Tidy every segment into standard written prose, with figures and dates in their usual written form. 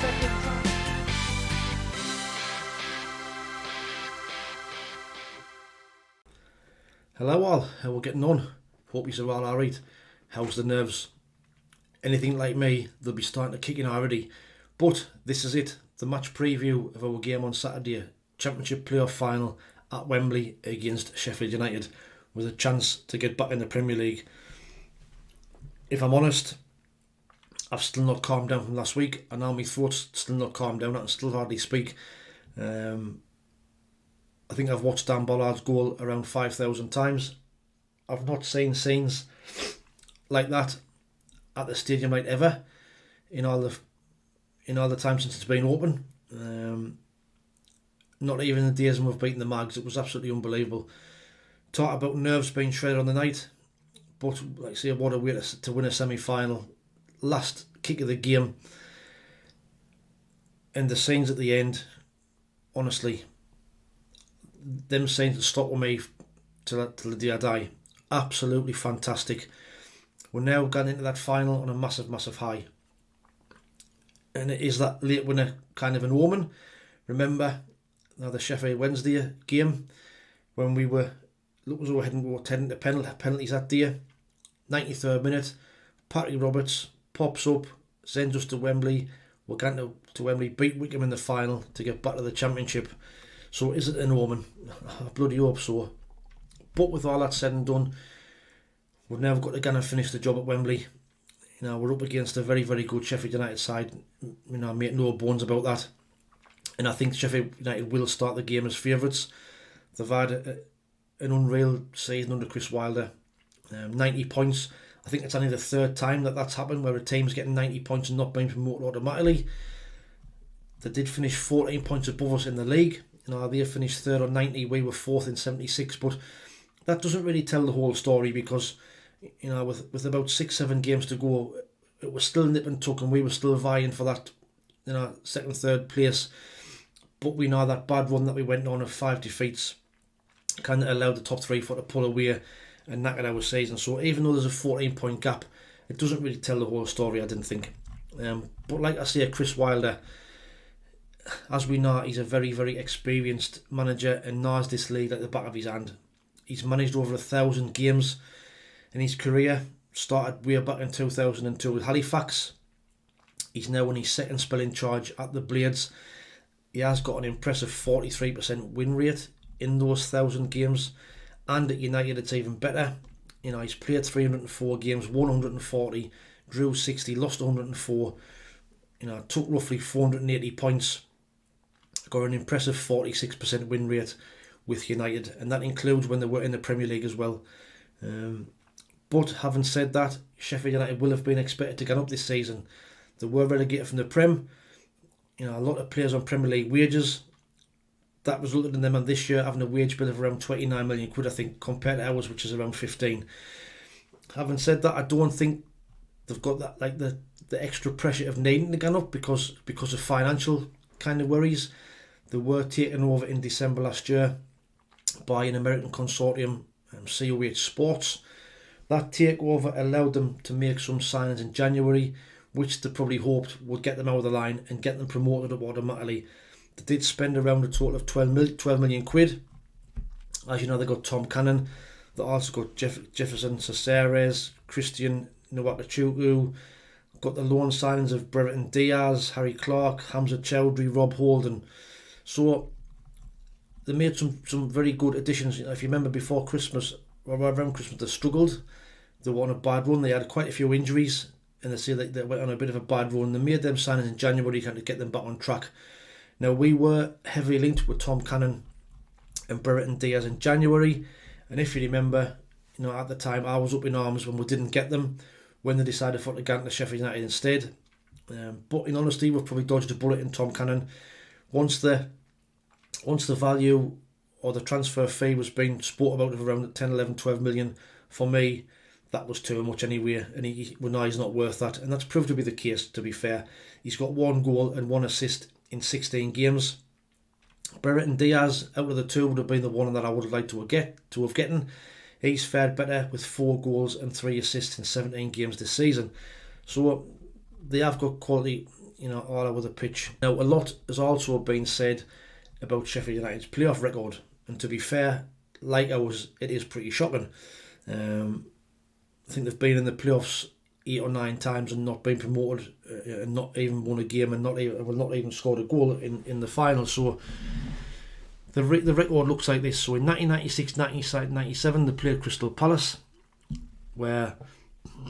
second time. Hello all, how we getting on? Hope you're all alright. How's the nerves? Anything like me, they'll be starting to kick in already. But this is it, the match preview of our game on Saturday, Championship Play-Off Final at Wembley against Sheffield United, with a chance to get back in the Premier League. If I'm honest, I've still not calmed down from last week, and now my throat's still not calmed down. I can still hardly speak. I think I've watched Dan Bollard's goal around 5,000 times. I've not seen scenes like that at the stadium like ever in all the time since it's been open. Not even the days when we've beaten the Mags. It was absolutely unbelievable. Talk about nerves being shredded on the night, but like I say, what a way to win a semi-final. Last kick of the game, and the scenes at the end, honestly, them scenes that stop with me till the day I die. Absolutely fantastic. We're now getting into that final on a massive, massive high. And it is that late winner kind of an omen. Remember now the Sheffield Wednesday game when we were heading to penalties that day. 93rd minute, Patty Roberts pops up, sends us to Wembley. We're going to Wembley, beat Wickham in the final to get back to the Championship. So is it an omen? I bloody hope so. But with all that said and done, we've now got to go and finish the job at Wembley. You know, we're up against a very, very good Sheffield United side. You know, make no bones about that. And I think Sheffield United will start the game as favourites. They've had an unreal season under Chris Wilder. 90 points. I think it's only the third time that's happened where a team's getting 90 points and not being promoted automatically. They did finish 14 points above us in the league. You know, they finished third on 90, we were fourth in 76, but that doesn't really tell the whole story because, you know, with about 6-7 games to go, it was still nip and tuck and we were still vying for that, you know, second, third place. But we know that bad run that we went on of 5 defeats kind of allowed the top three to pull away and knock it our season. So even though there's a 14-point gap, it doesn't really tell the whole story, I didn't think. But like I say, Chris Wilder, as we know, he's a very, very experienced manager and knows this league like the back of his hand. He's managed over 1,000 games in his career. Started way back in 2002 with Halifax. He's now on his second spell in charge at the Blades. He has got an impressive 43% win rate in those 1,000 games. And at United it's even better. You know, he's played 304 games, won 140, drew 60, lost 104. You know, took roughly 480 points. Got an impressive 46% win rate with United, and that includes when they were in the Premier League as well. But having said that, Sheffield United will have been expected to get up this season. They were relegated from the Prem. You know, a lot of players on Premier League wages. That resulted in them on this year having a wage bill of around 29 million quid, I think, compared to ours, which is around 15. Having said that, I don't think they've got that, like the extra pressure of needing to get up because of financial kind of worries. They were taken over in December last year by an American consortium, COH Sports. That takeover allowed them to make some signings in January, which they probably hoped would get them out of the line and get them promoted up automatically. They did spend around a total of 12 million quid. As you know, they got Tom Cannon. They also got Jefferson Caceres, Christian Nwakachuku. Got the loan signings of Brereton Diaz, Harry Clark, Hamza Chowdhury, Rob Holden. So they made some very good additions. You know, if you remember before Christmas, or around Christmas, they struggled. They were on a bad run. They had quite a few injuries, and they say that they went on a bit of a bad run. They made them signings in January kind of get them back on track. Now, we were heavily linked with Tom Cannon and Brereton Diaz in January, and if you remember, you know, at the time I was up in arms when we didn't get them, when they decided to go to Sheffield United instead. But in honesty, we've probably dodged a bullet in Tom Cannon. Once the value or the transfer fee was being spoke about of around 10, 11, 12 million, for me, that was too much anyway, and well, no, he's not worth that. And that's proved to be the case, to be fair. He's got 1 goal and 1 assist in 16 games. Brereton Diaz, out of the two, would have been the one that I would have liked to have gotten. He's fared better with 4 goals and 3 assists in 17 games this season. So they have got quality all over the pitch. Now, a lot has also been said about Sheffield United's playoff record, and to be fair, like ours, it is pretty shocking. I think they've been in the playoffs 8 or 9 times and not been promoted, and not even won a game, and not even scored a goal in the final. So the record looks like this. So in 1996, 1997, they played Crystal Palace, where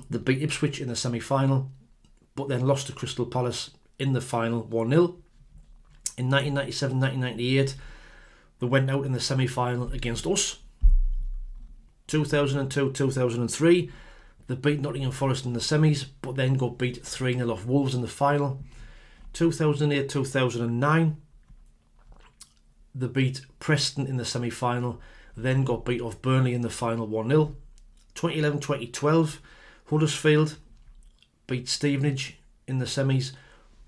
they beat Ipswich in the semi-final, but then lost to Crystal Palace in the final 1-0. In 1997, 1998, they went out in the semi-final against us. 2002, 2003, they beat Nottingham Forest in the semis, but then got beat 3-0 off Wolves in the final. 2008, 2009, they beat Preston in the semi-final, then got beat off Burnley in the final 1-0. 2011, 2012, Huddersfield beat Stevenage in the semis,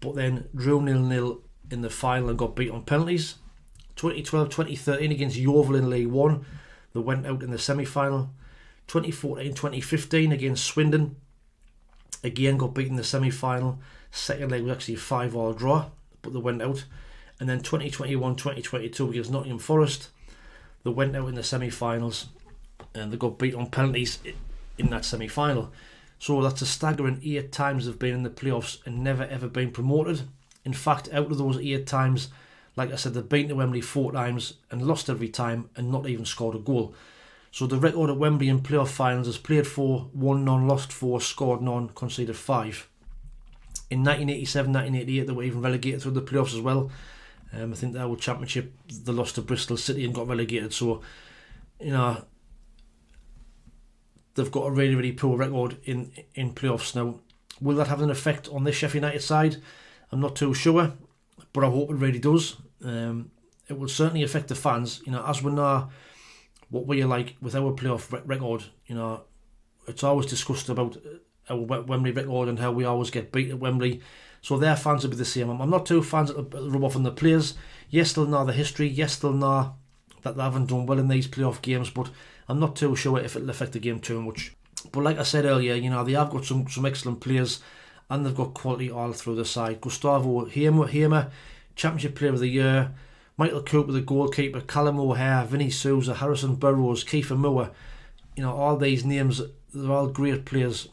but then drew 0-0 in the final and got beat on penalties. 2012, 2013 against Yeovil in League One, they went out in the semi-final. 2014, 2015 against Swindon, again got beat in the semi-final. Second leg was actually a 5-5 draw, but they went out. And then 2021, 2022 against Nottingham Forest, they went out in the semi-finals and they got beat on penalties in that semi-final. So that's a staggering 8 times they've been in the playoffs and never ever been promoted. In fact, out of those 8 times, like I said, they've been to Wembley 4 times and lost every time and not even scored a goal. So the record at Wembley in playoff finals is played 4, won none, lost 4, scored none, conceded 5. In 1987, 1988, they were even relegated through the playoffs as well. I think that World Championship, they lost to Bristol City and got relegated. So, they've got a really, really poor record in playoffs now. Will that have an effect on this Sheffield United side? I'm not too sure, but I hope it really does. It will certainly affect the fans. As we know what we are like with our playoff record, it's always discussed about our Wembley record and how we always get beat at Wembley. So their fans will be the same. I'm not too fans that rub off on the players. Yes, they'll know the history. Yes, they'll know that they haven't done well in these playoff games, but I'm not too sure if it'll affect the game too much. But like I said earlier, they have got some excellent players and they've got quality all through the side. Gustavo Hamer, Championship Player of the Year. Michael Cooper, the goalkeeper. Callum O'Hare, Vinny Souza, Harrison Burrows, Kiefer Moore. All these names, they're all great players.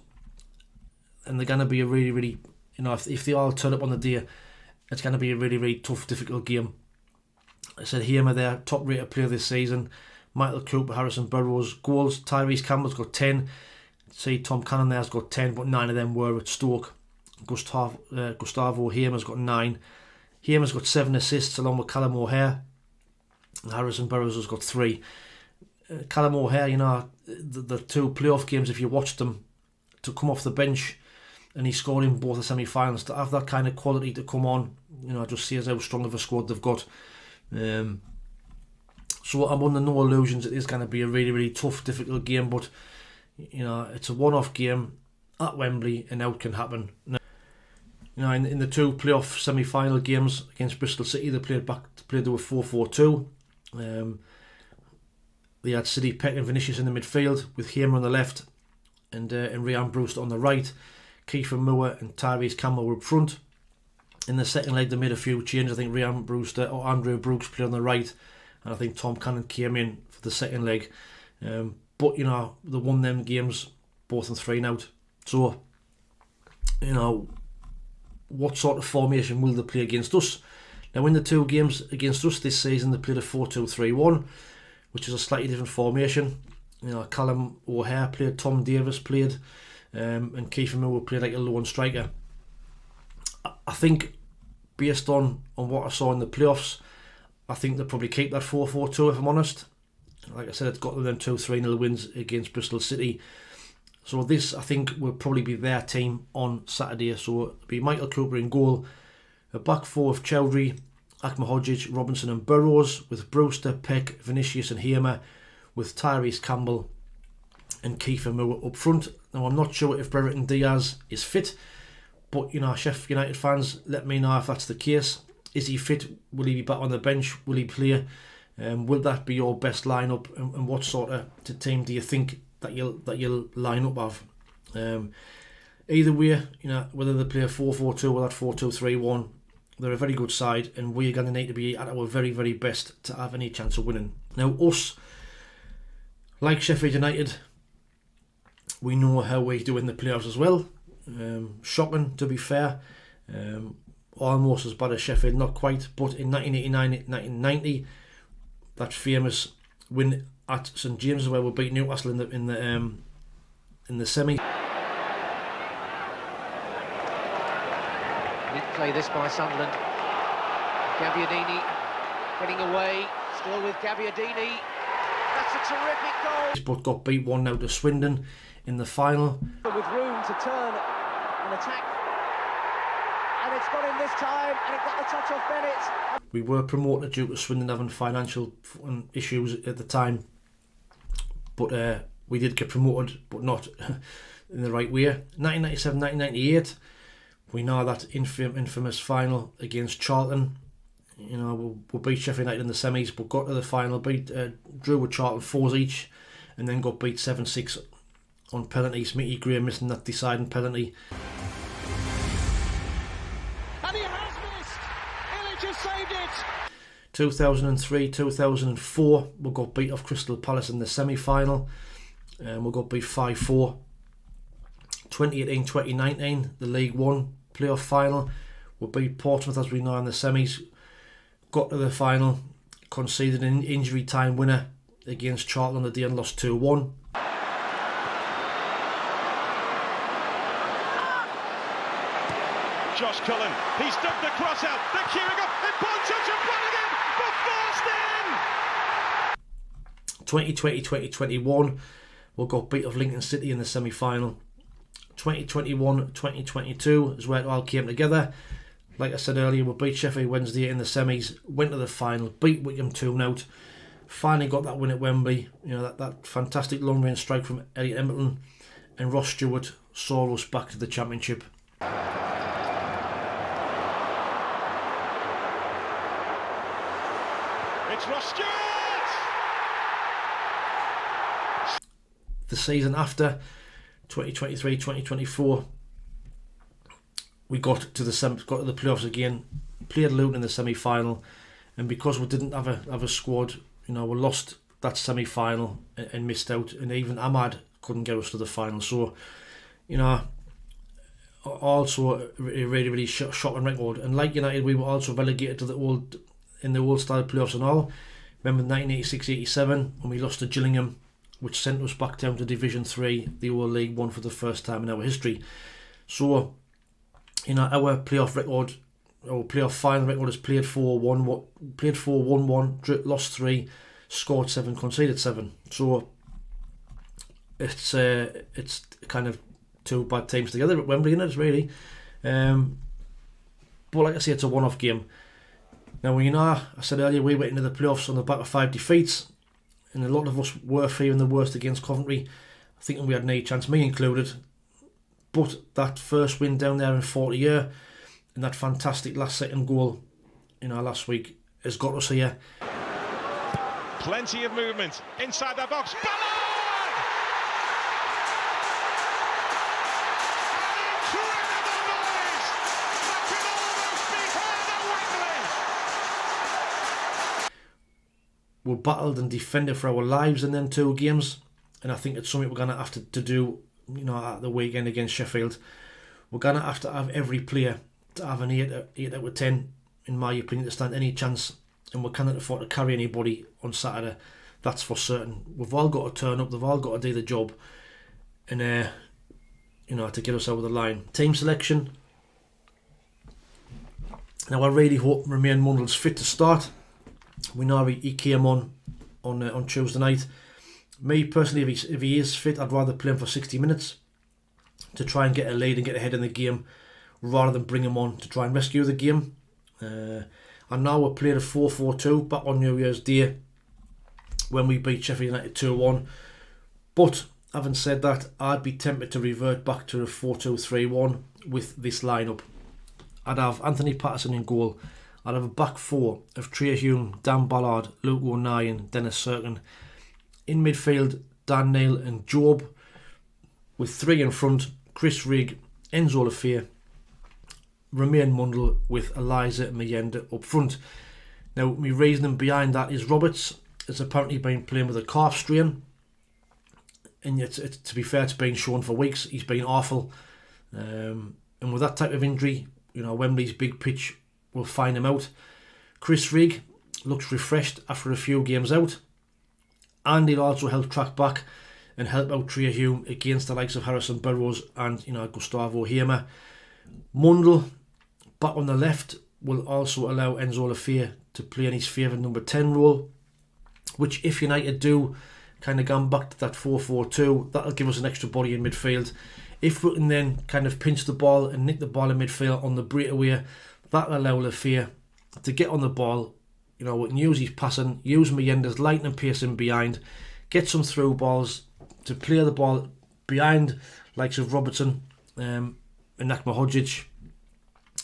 And they're going to be a really, really, if they all turn up on the day, it's going to be a really, really tough, difficult game. I said Hamer there, top rated player this season. Michael Cooper, Harrison Burrows, goals. Tyrese Campbell's got 10. See, Tom Cannon there's got 10, but 9 of them were at Stoke. Gustavo Hamer's got 9. Hamer's got 7 assists along with Callum O'Hare. And Harrison Burrows has got 3. Callum O'Hare, the 2 playoff games, if you watched them, to come off the bench and he scored in both the semi-finals, to have that kind of quality to come on, just sees how strong of a squad they've got. So I'm under no illusions it is going to be a really, really tough, difficult game, but it's a one-off game at Wembley and now it can happen. In the 2 playoff semi-final games against Bristol City, they played to a 4-4-2. They had City Peck and Vinicius in the midfield with Hamer on the left and Ryan Brewster on the right. Kiefer Moore and Tyrese Campbell were up front. In the second leg, they made a few changes. I think Ryan Brewster or Andrew Brooks played on the right, and I think Tom Cannon came in for the second leg. But they won them games both in 3-0. So, what sort of formation will they play against us? Now, in the 2 games against us this season, they played a 4-2-3-1, which is a slightly different formation. Callum O'Hare played, Tom Davis played, and Kiefer Moore played like a lone striker. I think, based on what I saw in the playoffs, I think they'll probably keep that 4-4-2 if I'm honest. Like I said, it's got them 2 3-0 wins against Bristol City. So this, I think, will probably be their team on Saturday. So it'll be Michael Cooper in goal, a back 4 of Chowdhury, Akmahodzic, Robinson and Burrows, with Brewster, Peck, Vinicius and Hamer, with Tyrese Campbell and Kiefer Moore up front. Now, I'm not sure if Brereton Diaz is fit, but Sheffield United fans, let me know if that's the case. Is he fit? Will he be back on the bench? Will he play? Will that be your best lineup? And what sort of team do you think that you'll line up of? Either way, whether they play a 4-4-2 or that 4-2-3-1, they're a very good side, and we're going to need to be at our very, very best to have any chance of winning. Now, us, like Sheffield United, we know how we do in the playoffs as well. Shocking, to be fair. Almost as bad as Sheffield, not quite. But in 1989-1990, that famous win at St James's where we beat Newcastle in the semi. Neat play this by Sunderland. Gabbiadini getting away, still with Gabbiadini. That's a terrific goal. But got beat 1-0 to Swindon in the final. With room to turn and attack. And it's got in this time, and it got the touch off Bennett. We were promoted due to Swindon having financial issues at the time. But we did get promoted, but not in the right way. 1997-1998. We know that infamous final against Charlton. We beat Sheffield United in the semis, but got to the final, drew with Charlton 4 each, and then got beat 7-6 on penalties. Mickey Gray missing that deciding penalty. And he has missed. Illich has saved it. 2003-2004, we got beat off Crystal Palace in the semi-final, and we got beat 5-4. 2018-2019, the League One Play-Off Final, we beat Portsmouth as we know in the semis, got to the final, conceded an injury time winner against Charlton on the day and lost 2-1. Josh Cullen, he's dug the cross out, they're queuing up, and Bonchich and Flanagan, but forced in! 2020-2021, we got beat off Lincoln City in the semi-final. 2021-2022 is where it all came together. Like I said earlier, we beat Sheffield Wednesday in the semis, went to the final, beat Wickham 2-0, finally got that win at Wembley. That fantastic long range strike from Elliot Embleton, and Ross Stewart saw us back to the Championship. It's Ross Stewart! The season after, 2023-2024, we got to the playoffs again, played Luton in the semi-final, and because we didn't have a squad, we lost that semi-final and missed out, and even Ahmad couldn't get us to the final. So, also a really, really shocking record. And like United, we were also relegated to the old style playoffs and all. Remember 1986-87 when we lost to Gillingham, which sent us back down to Division 3, the old League One, for the first time in our history. So, our playoff record, our playoff final record is played 4-1-1, lost 3, scored 7, conceded 7. So, it's kind of two bad teams together at Wembley, isn't it, really? But like I say, it's a one-off game. Now, I said earlier, we went into the playoffs on the back of 5 defeats. And a lot of us were fearing the worst against Coventry, thinking we had no chance, me included. But that first win down there in 40 year, and that fantastic last second goal, last week, has got us here. Plenty of movement inside that box. Ballard! Incredible noise! That can almost be heard at Wembley! We battled and defended for our lives in them 2 games, and I think it's something we're going to have to do, at the weekend against Sheffield. We're going to have every player to have an 8 out of 10, in my opinion, to stand any chance, and we cannot afford to carry anybody on Saturday. That's for certain. We've all got to turn up, they've all got to do the job, and to get us over the line. Team selection. Now, I really hope Romain Mundle's fit to start. We know he came on Tuesday night. Me personally, if he is fit, I'd rather play him for 60 minutes to try and get a lead and get ahead in the game, rather than bring him on to try and rescue the game. And now we're playing a 4-4-2 back on New Year's Day when we beat Sheffield United 2-1. But having said that, I'd be tempted to revert back to a 4-2-3-1 with this lineup. I'd have Anthony Patterson in goal. I'd have a back 4 of Trey Hume, Dan Ballard, Luke O'Nien, Dennis Serkin. In midfield, Dan Neil and Job, with 3 in front, Chris Rigg, Enzo Lafayette, Romain Mundle with Eliza Mayenda up front. Now, my reasoning behind that is Roberts has apparently been playing with a calf strain, and it's to be fair, it's been shown for weeks. He's been awful, and with that type of injury, Wembley's big pitch will find him out. Chris Rigg looks refreshed after a few games out, and he'll also help track back and help out Tria Hume against the likes of Harrison Burrows and Gustavo Hemer. Mundle back on the left will also allow Enzo Lafayette to play in his favourite number 10 role, which if United do kind of go back to that 4-4-2, that'll give us an extra body in midfield. If we can then kind of pinch the ball and nick the ball in midfield on the breakaway, that'll allow Lafayette to get on the ball, we can use his passing, use Mayenda's lightning pace in behind, get some through balls to play the ball behind likes of Robertson and Nakma Hodzic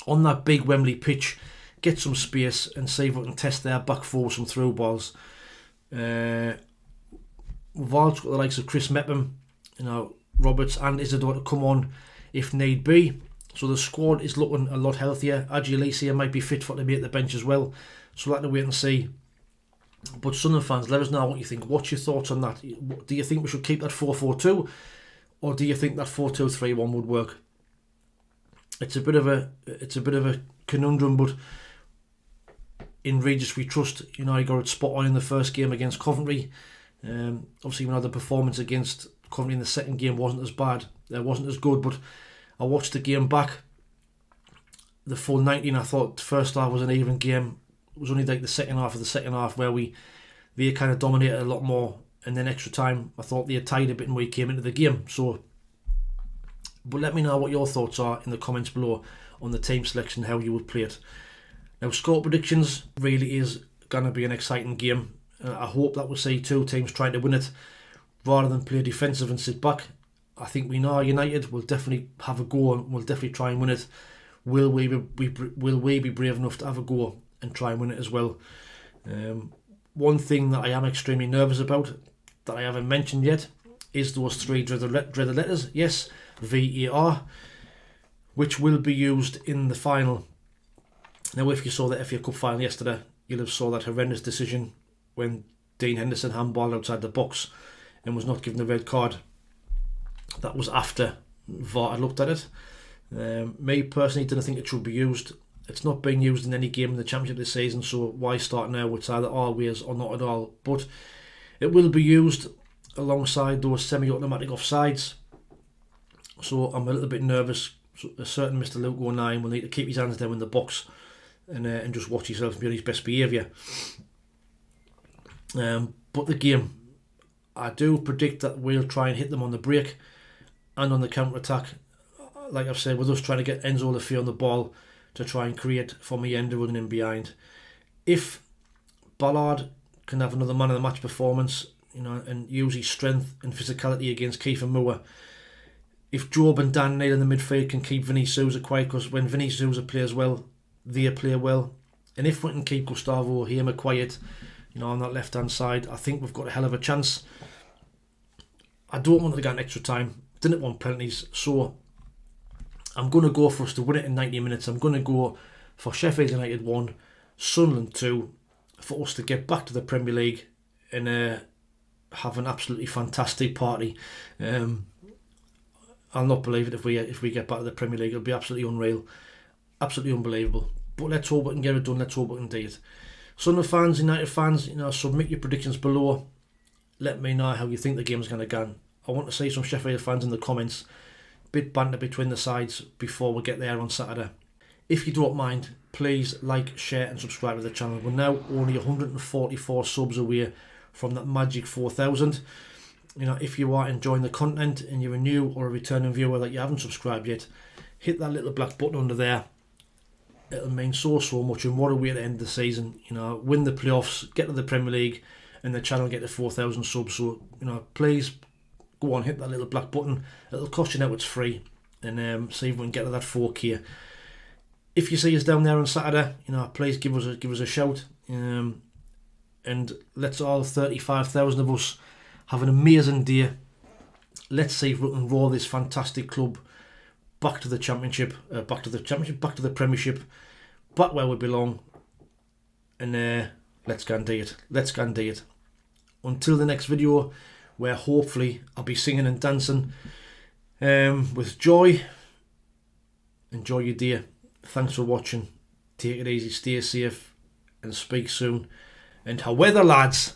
on that big Wembley pitch, get some space and see if we can test their back four with some through balls. We've also got the likes of Chris Mepham, Roberts and Isidore to come on if need be. So the squad is looking a lot healthier. Agilisia might be fit for to be at the bench as well. So we'll have to wait and see. But Sunderland fans, let us know what you think. What's your thoughts on that? Do you think we should keep that 4-4-2, or do you think that 4-2-3-1 would work? It's a bit of a conundrum, but in Regis we trust. He got it spot on in the first game against Coventry. Obviously, the performance against Coventry in the second game wasn't as bad. It wasn't as good, but I watched the game back. The full 90, and I thought the first half was an even game. It was only like the second half where they kind of dominated a lot more, and then extra time I thought they had tied a bit when we came into the game. So, but let me know what your thoughts are in the comments below on the team selection, how you would play it. Now, score predictions really is going to be an exciting game. I hope that we'll see two teams trying to win it rather than play defensive and sit back. I think we know United will definitely have a go and will definitely try and win it. Will we be brave enough to have a go and try and win it as well? One thing that I am extremely nervous about that I haven't mentioned yet is those three dreaded letters. Yes, VAR, which will be used in the final. Now, if you saw the FA Cup final yesterday, you'll have saw that horrendous decision when Dean Henderson handballed outside the box and was not given the red card. That was after VAR had looked at it. Me personally didn't think it should be used. It's not being used in any game in the Championship this season, so why start now? It's either always or not at all. But it will be used alongside those semi-automatic offsides. So I'm a little bit nervous. A certain Mr. Luke 09 will need to keep his hands down in the box and just watch himself and be on his best behaviour. But the game, I do predict that we'll try and hit them on the break and on the counter-attack. Like I've said, with us trying to get Enzo Lafayette on the ball to try and create for Mayenda running in behind. If Ballard can have another man of the match performance, and use his strength and physicality against Kiefer Moore, if Job and Dan Neil in the midfield can keep Vinny Souza quiet, because when Vinny Souza plays well, they play well, and if we can keep Gustavo Hemer quiet, on that left hand side, I think we've got a hell of a chance. I don't want to get an extra time, didn't want penalties, so I'm going to go for us to win it in 90 minutes. I'm going to go for Sheffield United 1, Sunderland 2, for us to get back to the Premier League and have an absolutely fantastic party. I'll not believe it if we get back to the Premier League. It'll be absolutely unreal, absolutely unbelievable. But let's hope we can get it done. Let's hope we can do it. Sunderland fans, United fans, submit your predictions below. Let me know how you think the game's going to go. I want to see some Sheffield fans in the comments. Bit banter between the sides before we get there on Saturday. If you don't mind, please like, share and subscribe to the channel. We're now only 144 subs away from that magic 4,000. If you are enjoying the content and you're a new or a returning viewer that you haven't subscribed yet, hit that little black button under there. It'll mean so much, and what a way at the end of the season. Win the playoffs, get to the Premier League, and the channel get to 4,000 subs. So please go on, hit that little black button. It'll cost you now, it's free, and see if we can get to that 4K. If you see us down there on Saturday, please give us a shout, and let's all 35,000 of us have an amazing day. Let's see if we can roll this fantastic club back to the Championship, back to the Premiership, back where we belong, and let's go and do it. Until the next video, where hopefully I'll be singing and dancing with joy. Enjoy your day. Thanks for watching. Take it easy, stay safe, and speak soon. And however, lads.